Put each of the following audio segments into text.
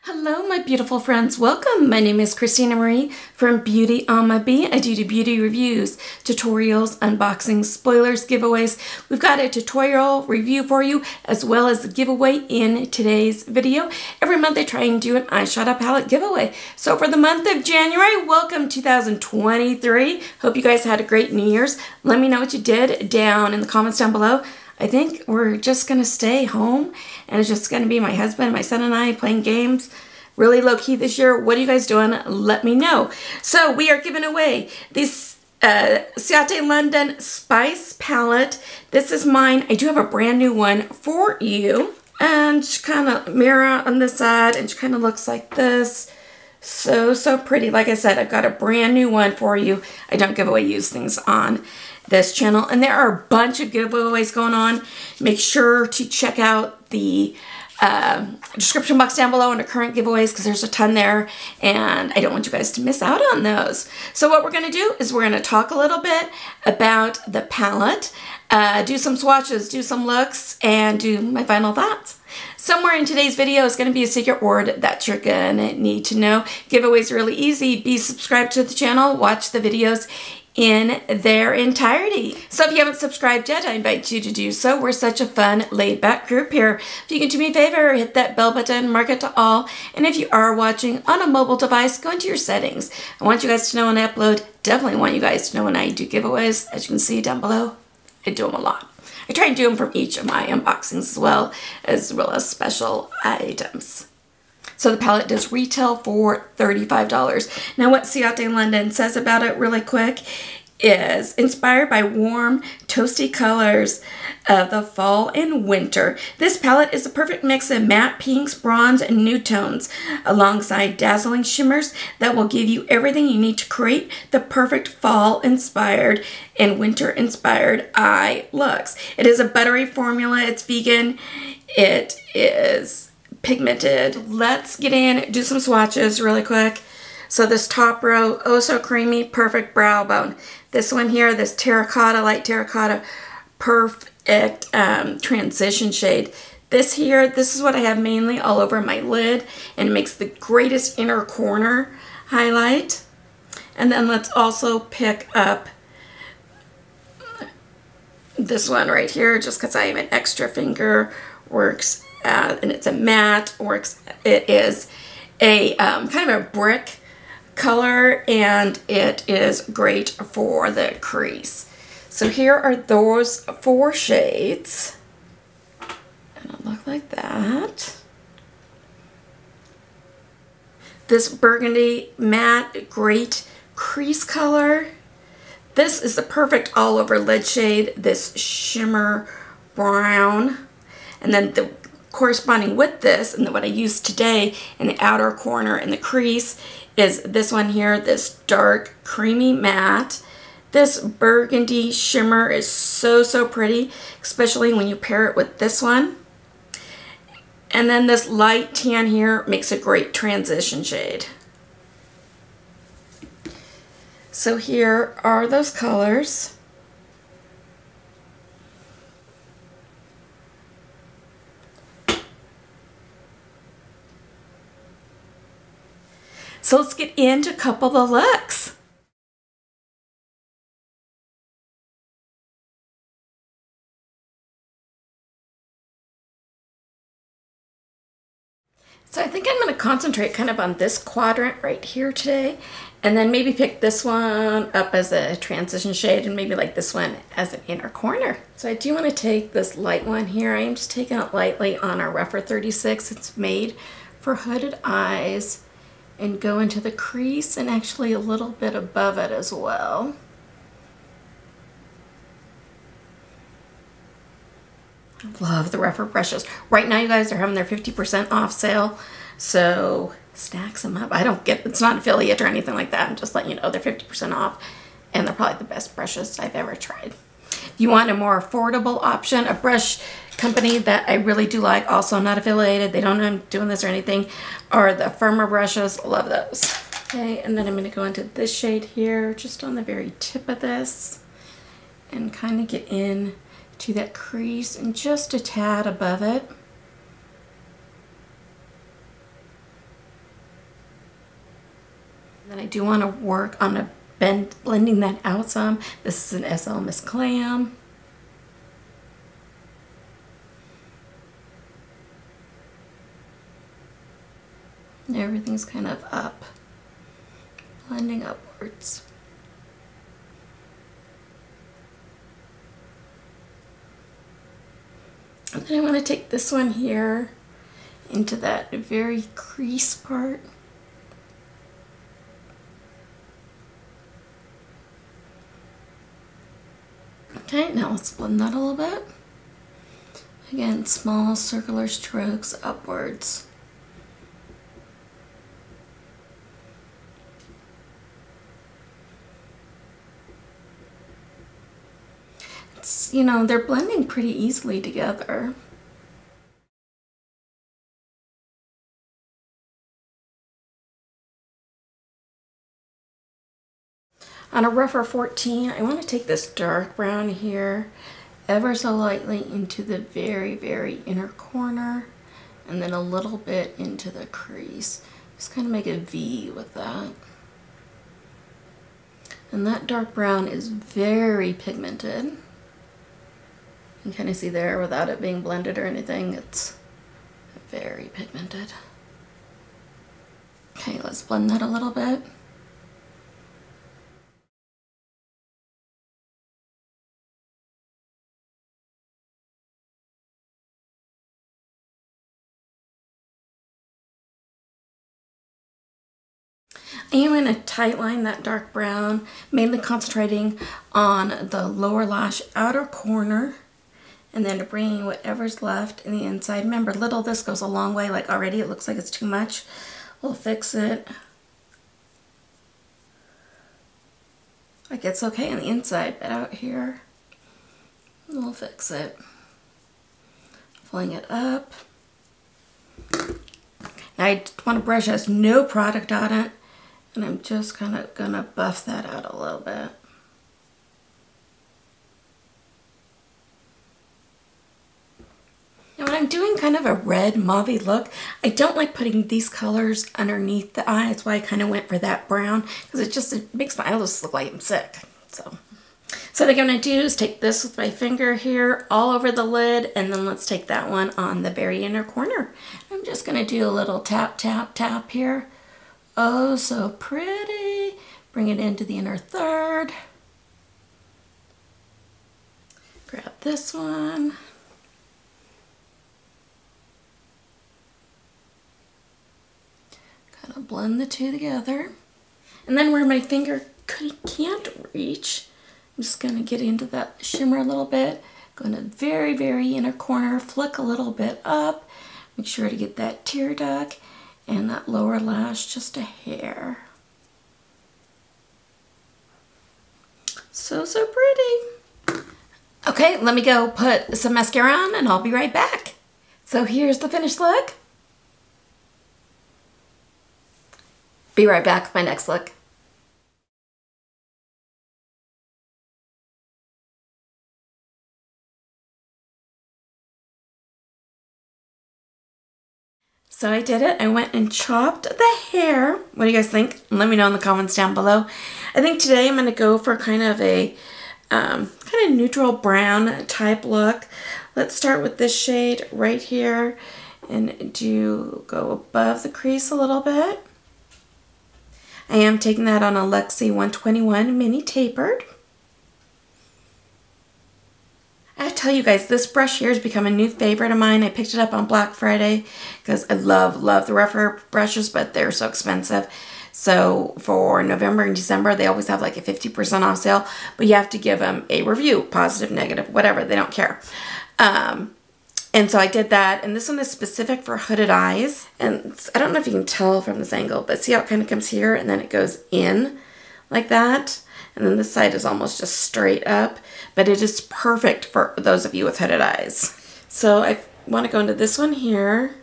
Hello my beautiful friends, welcome. My name is Christina Marie from BeautyAmaB. I do beauty reviews, tutorials, unboxings, spoilers, giveaways. We've got a tutorial review for you as well as a giveaway in today's video. Every month I try and do an eyeshadow palette giveaway. So for the month of January, welcome 2023. Hope you guys had a great New Year's. Let me know what you did down in the comments down below. I think we're just going to stay home and it's just going to be my husband, my son and I playing games. Really low key this year. What are you guys doing? Let me know. So we are giving away this Ciate London Spice Palette. This is mine. I do have a brand new one for you. And she kind of mirror on this side and she kind of looks like this. So pretty. Like I said, I've got a brand new one for you. I don't give away used things on this channel, and there are a bunch of giveaways going on. Make sure to check out the description box down below under current giveaways because there's a ton there and I don't want you guys to miss out on those. So what we're going to do is we're going to talk a little bit about the palette, do some swatches, do some looks, and do my final thoughts. Somewhere in today's video is going to be a secret word that you're going to need to know. Giveaways are really easy. Be subscribed to the channel, watch the videos in their entirety. So if you haven't subscribed yet, I invite you to do so. We're such a fun, laid-back group here. If you can do me a favor, hit that bell button, mark it to all, and if you are watching on a mobile device, go into your settings. I want you guys to know when I upload. Definitely want you guys to know when I do giveaways. As you can see down below, I do them a lot. I try and do them from each of my unboxings as well as special items. So the palette does retail for $35. Now what Ciate London says about it really quick is inspired by warm, toasty colors of the fall and winter. This palette is a perfect mix of matte pinks, bronze, and nude tones alongside dazzling shimmers that will give you everything you need to create the perfect fall-inspired and winter-inspired eye looks. It is a buttery formula. It's vegan. It is pigmented. Let's get in, do some swatches really quick. So this top row, oh so creamy, perfect brow bone. This one here, this terracotta, light terracotta, perfect transition shade. This here, this is what I have mainly all over my lid and it makes the greatest inner corner highlight. And then let's also pick up this one right here just because I have an extra finger. Works and it's a matte, it is a kind of a brick color and it is great for the crease. So here are those 4 shades and it'll look like that. This burgundy matte, great crease color. This is the perfect all over lid shade, this shimmer brown. And then the corresponding with this, and what I use today in the outer corner in the crease, is this one here, this dark creamy matte. This burgundy shimmer is so pretty, especially when you pair it with this one. And then this light tan here makes a great transition shade. So here are those colors. So let's get into a couple of the looks. So I think I'm going to concentrate kind of on this quadrant right here today, and then maybe pick this one up as a transition shade and maybe like this one as an inner corner. So I do want to take this light one here. I am just taking it lightly on our Rougher 36. It's made for hooded eyes. And go into the crease and actually a little bit above it as well. Love the rougher brushes. Right now you guys are having their 50% off sale, so snacks them up. It's not affiliate or anything like that. I'm just letting you know they're 50% off and they're probably the best brushes I've ever tried. If you want a more affordable option, a brush company that I really do like, also not affiliated, they don't know I'm doing this or anything, are the firmer brushes. Love those. Okay, and then I'm going to go into this shade here, just on the very tip of this, and kind of get in to that crease and just a tad above it. then I do want to work on blending that out some. This is an SL Miss Clam. Everything's kind of up, blending upwards. And then I want to take this one here into that very crease part. Okay, now let's blend that a little bit. Again, small circular strokes upwards. It's, you know, they're blending pretty easily together. On a rougher 14, I want to take this dark brown here ever so lightly into the very, very inner corner, and then a little bit into the crease. Just kind of make a V with that. And that dark brown is very pigmented. You can kind of see there without it being blended or anything, it's very pigmented. Okay, let's blend that a little bit. I am going to tight line that dark brown, mainly concentrating on the lower lash outer corner, and then bringing whatever's left in the inside. Remember, little this goes a long way. Like already it looks like it's too much. We'll fix it. Like it's okay on the inside, but out here, we'll fix it. Filling it up. Now I want a brush that has no product on it. And I'm just kind of gonna buff that out a little bit. Now when I'm doing kind of a red mauve look, I don't like putting these colors underneath the eye. That's why I kind of went for that brown, because it makes my eyelids look like I'm sick. So what I'm gonna do is take this with my finger here all over the lid, and then let's take that one on the very inner corner. I'm just gonna do a little tap, tap, tap here. Oh, so pretty. Bring it into the inner third. Grab this one. Kind of blend the two together. And then where my finger can't reach, I'm just going to get into that shimmer a little bit. Go in the very, very inner corner, flick a little bit up. Make sure to get that tear duct. And that lower lash just a hair. So pretty. Okay, let me go put some mascara on and I'll be right back. So here's the finished look. Be right back with my next look. So I did it. I went and chopped the hair. What do you guys think? Let me know in the comments down below. I think today I'm going to go for kind of a kind of neutral brown type look. Let's start with this shade right here and go above the crease a little bit. I am taking that on a Lexi 121 mini tapered. I have to tell you guys, this brush here has become a new favorite of mine. I picked it up on Black Friday because I love the rougher brushes, but they're so expensive. So for November and December, they always have like a 50% off sale, but you have to give them a review, positive, negative, whatever, they don't care. And so I did that, and this one is specific for hooded eyes. And I don't know if you can tell from this angle, but see how it kind of comes here and then it goes in like that? And then this side is almost just straight up, but it is perfect for those of you with hooded eyes. So I want to go into this one here,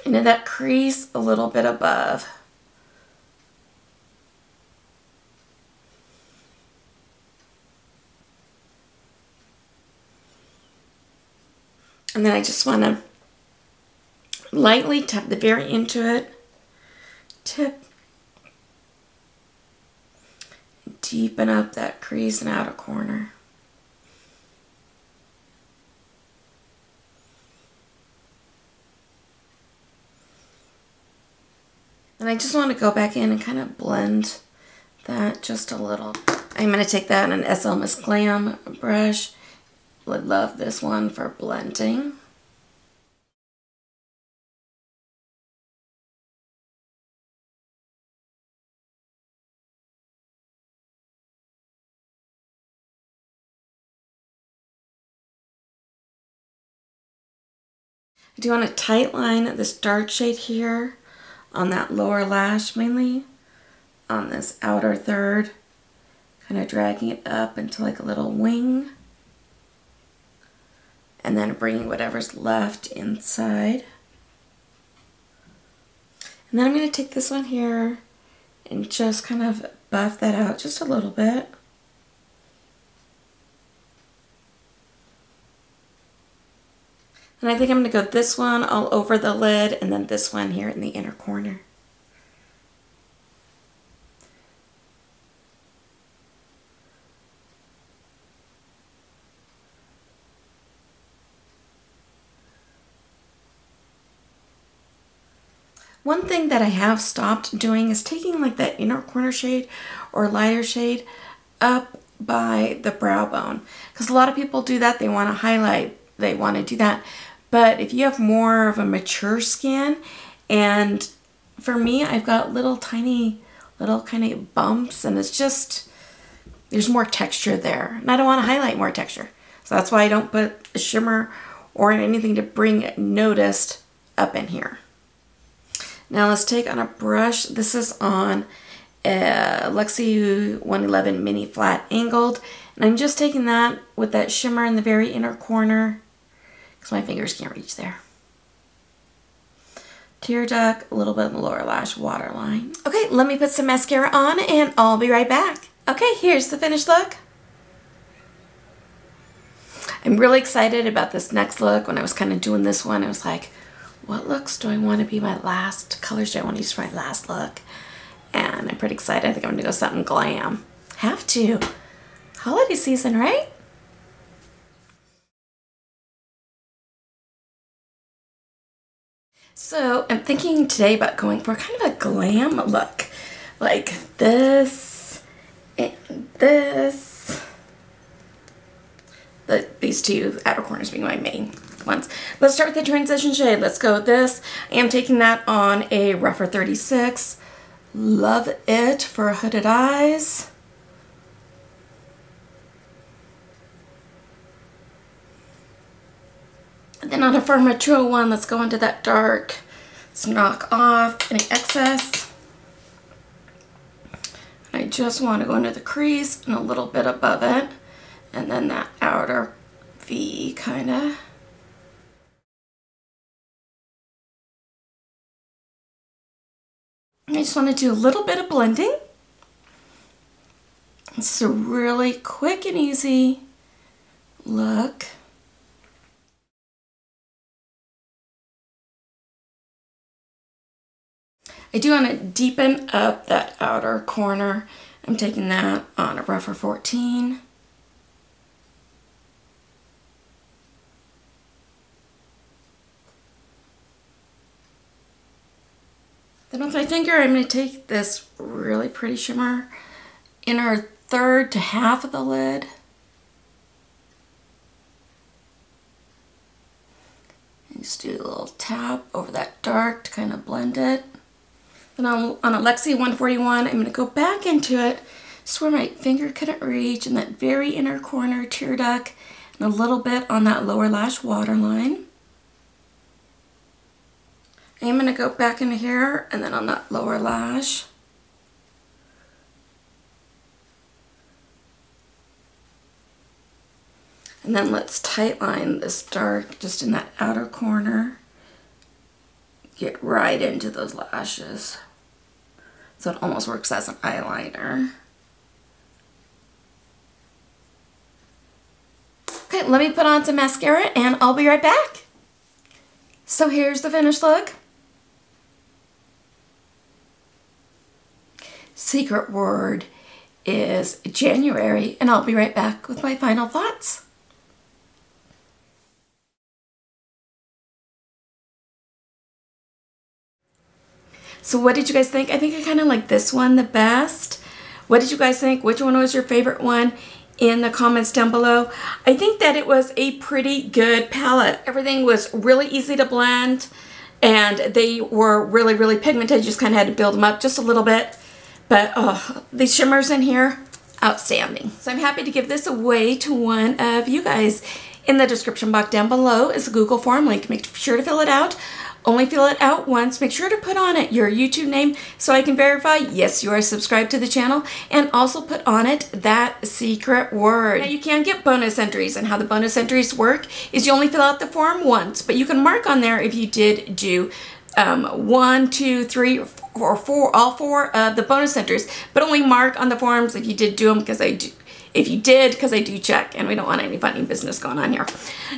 into that crease a little bit above. And then I just want to lightly tap the very into it tip. Deepen up that crease and outer corner. And I just want to go back in and kind of blend that just a little. I'm going to take that on an SL Miss Glam brush. Would love this one for blending. I do want to tight line this dark shade here on that lower lash, mainly on this outer third, kind of dragging it up into like a little wing, and then bringing whatever's left inside. And then I'm going to take this one here and just kind of buff that out just a little bit. And I think I'm going to go this one all over the lid and then this one here in the inner corner. One thing that I have stopped doing is taking like that inner corner shade or lighter shade up by the brow bone. Because a lot of people do that. They want to highlight. They want to do that. But if you have more of a mature skin, and for me, I've got little tiny, little kind of bumps, and it's just, there's more texture there. And I don't want to highlight more texture. So that's why I don't put a shimmer or anything to bring it noticed up in here. Now let's take on a brush. This is on a Luxie 111 Mini Flat Angled. And I'm just taking that with that shimmer in the very inner corner, because my fingers can't reach there. Tear duct, a little bit in the lower lash waterline. Okay, let me put some mascara on and I'll be right back. Okay, here's the finished look. I'm really excited about this next look. When I was kind of doing this one, I was like, what looks do I want to be my last, colors do I want to use for my last look? And I'm pretty excited. I think I'm going to go something glam. Have to. Holiday season, right? So I'm thinking today about going for kind of a glam look, like this and this. These two outer corners being my main ones. Let's start with the transition shade. Let's go with this. I am taking that on a rougher 36. Love it for hooded eyes. And then on a firmer true one, let's go into that dark. Let's knock off any excess. And I just want to go into the crease and a little bit above it. And then that outer V kind of. I just want to do a little bit of blending. This is a really quick and easy look. I do want to deepen up that outer corner. I'm taking that on a rougher 14. Then with my finger, I'm going to take this really pretty shimmer, inner third to half of the lid. And just do a little tap over that dark to kind of blend it. Then on a Luxie 141, I'm going to go back into it, just where my finger couldn't reach, in that very inner corner, tear duct, and a little bit on that lower lash waterline. I'm going to go back into here, and then on that lower lash. And then let's tight line this dark just in that outer corner. Get right into those lashes. So it almost works as an eyeliner. Okay, let me put on some mascara and I'll be right back. So here's the finished look. secret word is January, and I'll be right back with my final thoughts. So what did you guys think? I think I kind of like this one the best. What did you guys think? Which one was your favorite one? In the comments down below. I think that it was a pretty good palette. Everything was really easy to blend, and they were really, really pigmented. You just kind of had to build them up just a little bit. But these shimmers in here, outstanding. So I'm happy to give this away to one of you guys. In the description box down below is a Google form link. Make sure to fill it out. Only fill it out once. Make sure to put on it your YouTube name so I can verify, yes, you are subscribed to the channel, and also put on it that secret word. Now you can get bonus entries, and how the bonus entries work is you only fill out the form once, but you can mark on there if you did do 1, 2, 3, or 4, all 4 of the bonus entries, but only mark on the forms if you did do them, because I do. If you did, because I do check, and we don't want any funny business going on here.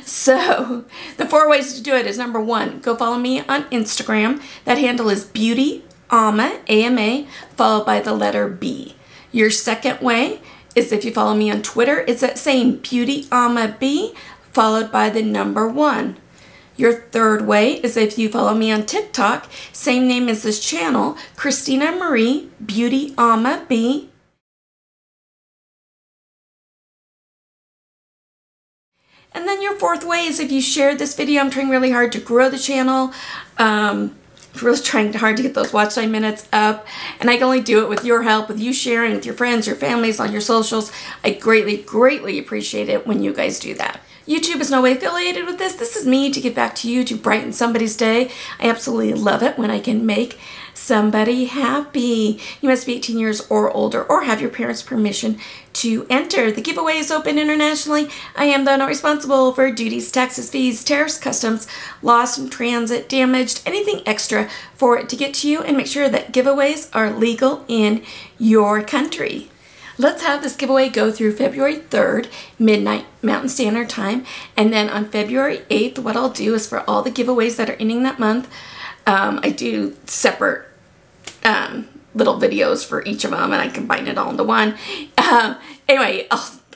So, the 4 ways to do it is, number 1, go follow me on Instagram. That handle is BeautyAmaB, A-M-A, followed by the letter B. Your second way is if you follow me on Twitter, it's that same BeautyAmaB, followed by the number 1. Your third way is if you follow me on TikTok, same name as this channel, Christina Marie, BeautyAmaB. And then your fourth way is if you shared this video. I'm trying really hard to grow the channel. Really trying hard to get those watch time minutes up. And I can only do it with your help, with you sharing with your friends, your families, on your socials. I greatly, greatly appreciate it when you guys do that. YouTube is no way affiliated with this. This is me to give back to you, to brighten somebody's day. I absolutely love it when I can make somebody happy. You must be 18 years or older or have your parents' permission to enter. The giveaway is open internationally. I am though not responsible for duties, taxes, fees, tariffs, customs, lost in transit, damaged, anything extra for it to get to you, and make sure that giveaways are legal in your country. Let's have this giveaway go through February 3rd, midnight Mountain Standard Time, and then on February 8th, what I'll do is for all the giveaways that are ending that month, I do separate little videos for each of them, and I combine it all into one. Anyway,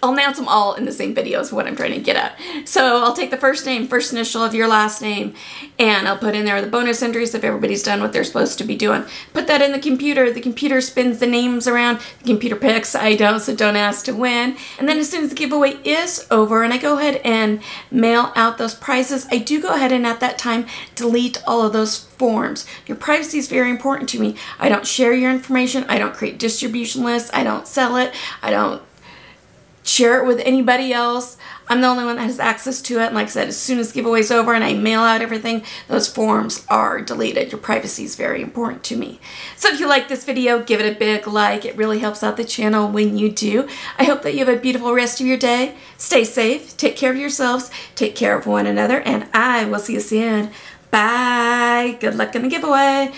I'll announce them all in the same video is what I'm trying to get at. So I'll take the first name, first initial of your last name, and I'll put in there the bonus entries if everybody's done what they're supposed to be doing. Put that in the computer spins the names around, the computer picks, I don't, so don't ask to win. And then as soon as the giveaway is over and I go ahead and mail out those prizes, I do go ahead and at that time delete all of those forms. Your privacy is very important to me. I don't share your information, I don't create distribution lists, I don't sell it, I don't share it with anybody else. I'm the only one that has access to it, and like I said, as soon as the giveaway's over and I mail out everything, those forms are deleted. Your privacy is very important to me. So if you like this video, give it a big like. It really helps out the channel when you do. I hope that you have a beautiful rest of your day. Stay safe, take care of yourselves, take care of one another, and I will see you soon. Bye. Good luck in the giveaway.